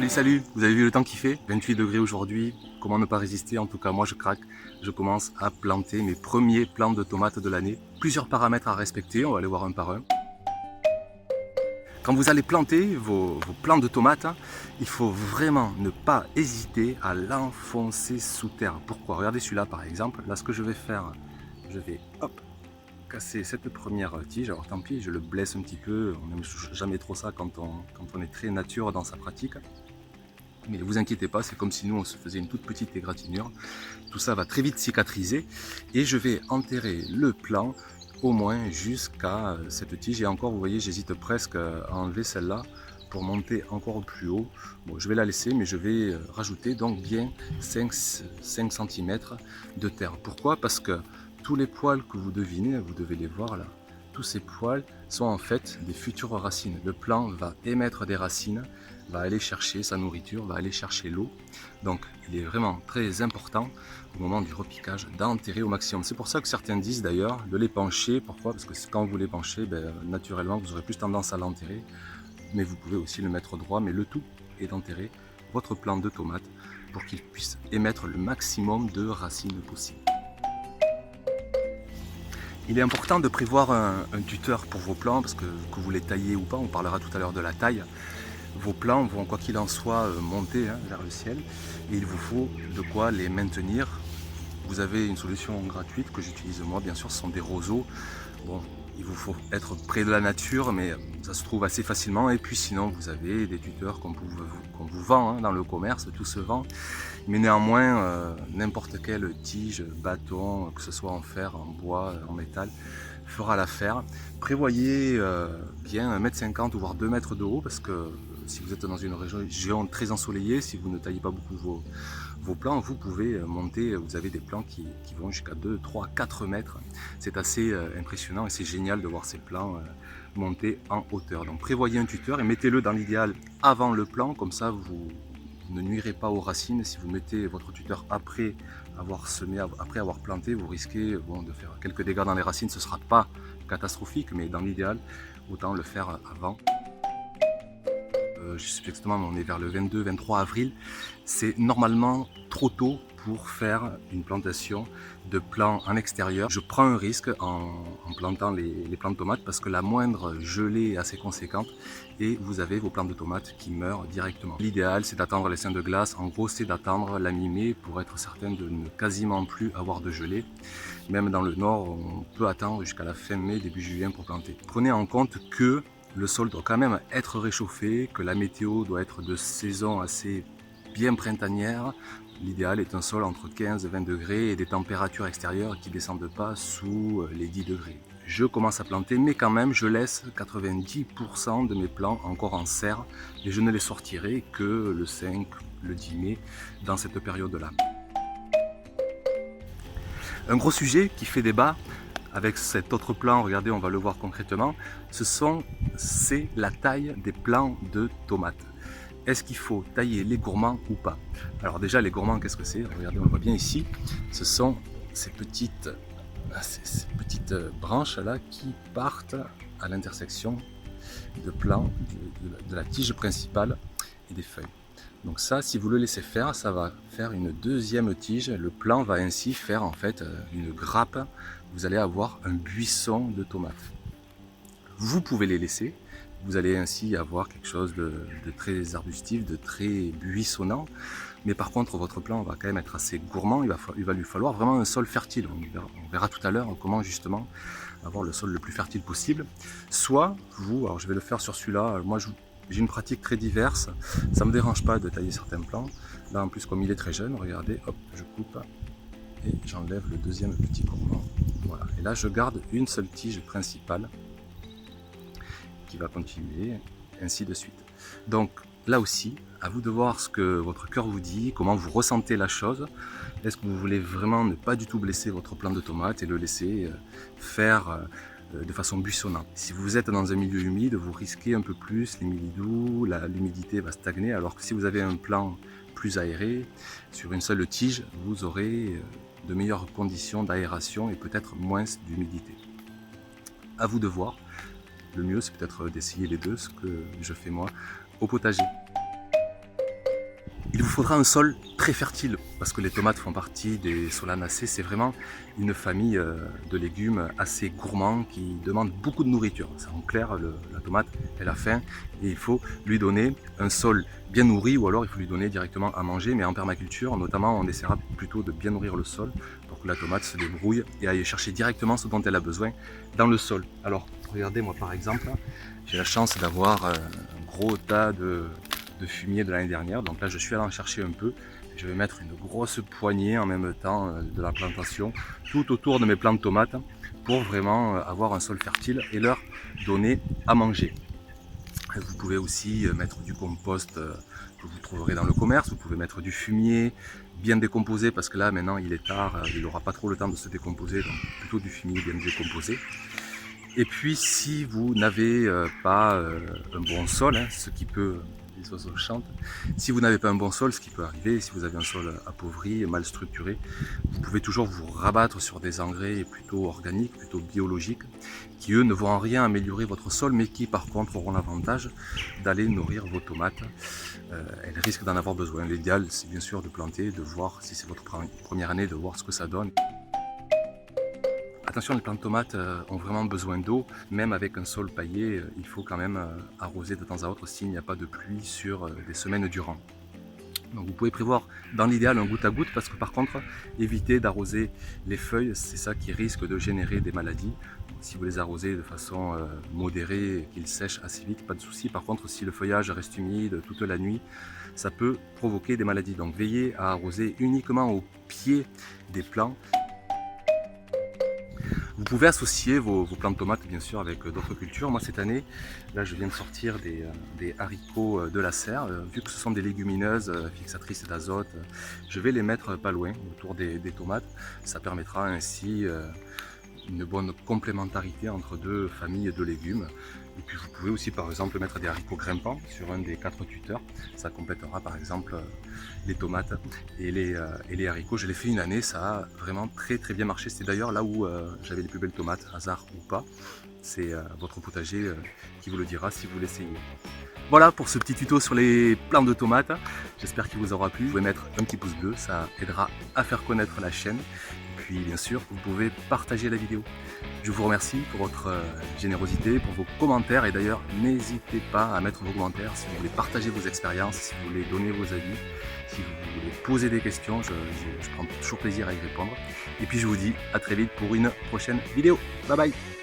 Salut, vous avez vu le temps qu'il fait? 28 degrés aujourd'hui, comment ne pas résister? En tout cas, moi je craque. Je commence à planter mes premiers plants de tomates de l'année. Plusieurs paramètres à respecter, on va les voir un par un. Quand vous allez planter vos plants de tomates, il faut vraiment ne pas hésiter à l'enfoncer sous terre. Pourquoi? Regardez celui-là par exemple. Là, ce que je vais faire, je vais casser cette première tige. Alors tant pis, je le blesse un petit peu. On n'aime jamais trop ça quand on est très nature dans sa pratique. Mais ne vous inquiétez pas, c'est comme si nous on se faisait une toute petite égratignure. Tout ça va très vite cicatriser et je vais enterrer le plant au moins jusqu'à cette tige. Et encore, vous voyez, j'hésite presque à enlever celle-là pour monter encore plus haut. Bon, je vais la laisser, mais je vais rajouter donc bien 5 cm de terre. Pourquoi? Parce que tous les poils que vous devinez, vous devez les voir là, tous ces poils sont en fait des futures racines. Le plant va émettre des racines, va aller chercher sa nourriture, va aller chercher l'eau. Donc il est vraiment très important au moment du repiquage d'enterrer au maximum. C'est pour ça que certains disent d'ailleurs de l'épancher. Pourquoi? Parce que quand vous l'épanchez, naturellement vous aurez plus tendance à l'enterrer. Mais vous pouvez aussi le mettre droit. Mais le tout est d'enterrer votre plant de tomate pour qu'il puisse émettre le maximum de racines possible. Il est important de prévoir un tuteur pour vos plants parce que vous les taillez ou pas, on parlera tout à l'heure de la taille. Vos plants vont quoi qu'il en soit monter vers le ciel et il vous faut de quoi les maintenir. Vous avez une solution gratuite que j'utilise moi, bien sûr, ce sont des roseaux. Bon, il vous faut être près de la nature, mais ça se trouve assez facilement. Et puis sinon, vous avez des tuteurs qu'on vous vend dans le commerce, tout se vend. Mais néanmoins, n'importe quelle tige, bâton, que ce soit en fer, en bois, en métal, fera l'affaire. Prévoyez bien 1,50 m ou voire 2 mètres de haut, parce que si vous êtes dans une région très ensoleillée, si vous ne taillez pas beaucoup vos plants, vous pouvez monter, vous avez des plants qui vont jusqu'à 2, 3, 4 mètres. C'est assez impressionnant et c'est génial de voir ces plants monter en hauteur. Donc prévoyez un tuteur et mettez-le dans l'idéal avant le plant, comme ça vous ne nuirez pas aux racines. Si vous mettez votre tuteur après avoir semé, après avoir planté, vous risquez de faire quelques dégâts dans les racines. Ce ne sera pas catastrophique, mais dans l'idéal, autant le faire avant. Je sais exactement, on est vers le 22-23 avril. C'est normalement trop tôt pour faire une plantation de plants en extérieur. Je prends un risque en plantant les plants de tomates parce que la moindre gelée est assez conséquente et vous avez vos plants de tomates qui meurent directement. L'idéal, c'est d'attendre les seins de glace. En gros, c'est d'attendre la mi-mai pour être certain de ne quasiment plus avoir de gelée. Même dans le nord, on peut attendre jusqu'à la fin mai, début juin pour planter. Prenez en compte que le sol doit quand même être réchauffé, que la météo doit être de saison assez bien printanière. L'idéal est un sol entre 15 et 20 degrés et des températures extérieures qui ne descendent pas sous les 10 degrés. Je commence à planter, mais quand même je laisse 90% de mes plants encore en serre et je ne les sortirai que le 5, le 10 mai dans cette période-là. Un gros sujet qui fait débat avec cet autre plan, regardez, on va le voir concrètement, c'est la taille des plants de tomates. Est-ce qu'il faut tailler les gourmands ou pas? Alors déjà, les gourmands, qu'est-ce que c'est? Regardez, on le voit bien ici. Ce sont ces petites branches là qui partent à l'intersection de plants de la tige principale et des feuilles. Donc ça, si vous le laissez faire, ça va faire une deuxième tige. Le plant va ainsi faire en fait une grappe. Vous allez avoir un buisson de tomates. Vous pouvez les laisser. Vous allez ainsi avoir quelque chose de très arbustif, de très buissonnant. Mais par contre, votre plant va quand même être assez gourmand. Il va lui falloir vraiment un sol fertile. On verra tout à l'heure comment justement avoir le sol le plus fertile possible. Soit vous, alors je vais le faire sur celui-là. Moi, j'ai une pratique très diverse. Ça ne me dérange pas de tailler certains plants. Là, en plus, comme il est très jeune, regardez, hop, je coupe et j'enlève le deuxième petit gourmand. Voilà. Et là, je garde une seule tige principale qui va continuer, ainsi de suite. Donc là aussi, à vous de voir ce que votre cœur vous dit, comment vous ressentez la chose. Est-ce que vous voulez vraiment ne pas du tout blesser votre plant de tomates et le laisser faire de façon buissonnante? Si vous êtes dans un milieu humide, vous risquez un peu plus les mildious, l'humidité va stagner, alors que si vous avez un plant plus aéré, sur une seule tige, vous aurez de meilleures conditions d'aération et peut-être moins d'humidité. À vous de voir. le mieux c'est peut-être d'essayer les deux, ce que je fais moi au potager. Il vous faudra un sol très fertile parce que les tomates font partie des solanacées. C'est vraiment une famille de légumes assez gourmands qui demandent beaucoup de nourriture. En clair, la tomate, elle a faim et il faut lui donner un sol bien nourri ou alors il faut lui donner directement à manger. Mais en permaculture, notamment, on essaiera plutôt de bien nourrir le sol pour que la tomate se débrouille et aille chercher directement ce dont elle a besoin dans le sol. Alors, regardez, moi par exemple, j'ai la chance d'avoir un gros tas de fumier de l'année dernière, donc là je suis allé en chercher un peu. Je vais mettre une grosse poignée en même temps de la plantation tout autour de mes plants de tomates pour vraiment avoir un sol fertile et leur donner à manger. Vous pouvez aussi mettre du compost que vous trouverez dans le commerce, vous pouvez mettre du fumier bien décomposé parce que là maintenant il est tard, il n'aura pas trop le temps de se décomposer, donc plutôt du fumier bien décomposé. Et puis si vous n'avez pas un bon sol, ce qui peut, les oiseaux chantent, si vous n'avez pas un bon sol, ce qui peut arriver, si vous avez un sol appauvri, mal structuré, vous pouvez toujours vous rabattre sur des engrais plutôt organiques, plutôt biologiques, qui eux ne vont en rien améliorer votre sol, mais qui par contre auront l'avantage d'aller nourrir vos tomates. Elles risquent d'en avoir besoin. L'idéal c'est bien sûr de planter, de voir si c'est votre première année, de voir ce que ça donne. Attention, les plantes de tomates ont vraiment besoin d'eau, même avec un sol paillé, il faut quand même arroser de temps à autre s'il n'y a pas de pluie sur des semaines durant. Donc vous pouvez prévoir dans l'idéal un goutte à goutte parce que par contre, évitez d'arroser les feuilles, c'est ça qui risque de générer des maladies. Si vous les arrosez de façon modérée et qu'ils sèchent assez vite, pas de souci. Par contre, si le feuillage reste humide toute la nuit, ça peut provoquer des maladies. Donc veillez à arroser uniquement au pied des plants. Vous pouvez associer vos plants de tomates bien sûr avec d'autres cultures. Moi cette année, là je viens de sortir des haricots de la serre. Vu que ce sont des légumineuses fixatrices d'azote, je vais les mettre pas loin autour des tomates. Ça permettra ainsi une bonne complémentarité entre deux familles de légumes. Et puis vous pouvez aussi par exemple mettre des haricots grimpants sur un des 4 tuteurs. Ça complétera par exemple les tomates et les haricots. Je l'ai fait une année, ça a vraiment très bien marché. C'est d'ailleurs là où j'avais les plus belles tomates, hasard ou pas. C'est votre potager qui vous le dira si vous l'essayez. Voilà pour ce petit tuto sur les plants de tomates. J'espère qu'il vous aura plu. Vous pouvez mettre un petit pouce bleu, ça aidera à faire connaître la chaîne. Et puis bien sûr, vous pouvez partager la vidéo. Je vous remercie pour votre générosité, pour vos commentaires. Et d'ailleurs, n'hésitez pas à mettre vos commentaires si vous voulez partager vos expériences, si vous voulez donner vos avis, si vous voulez poser des questions. Je prends toujours plaisir à y répondre. Et puis je vous dis à très vite pour une prochaine vidéo. Bye bye!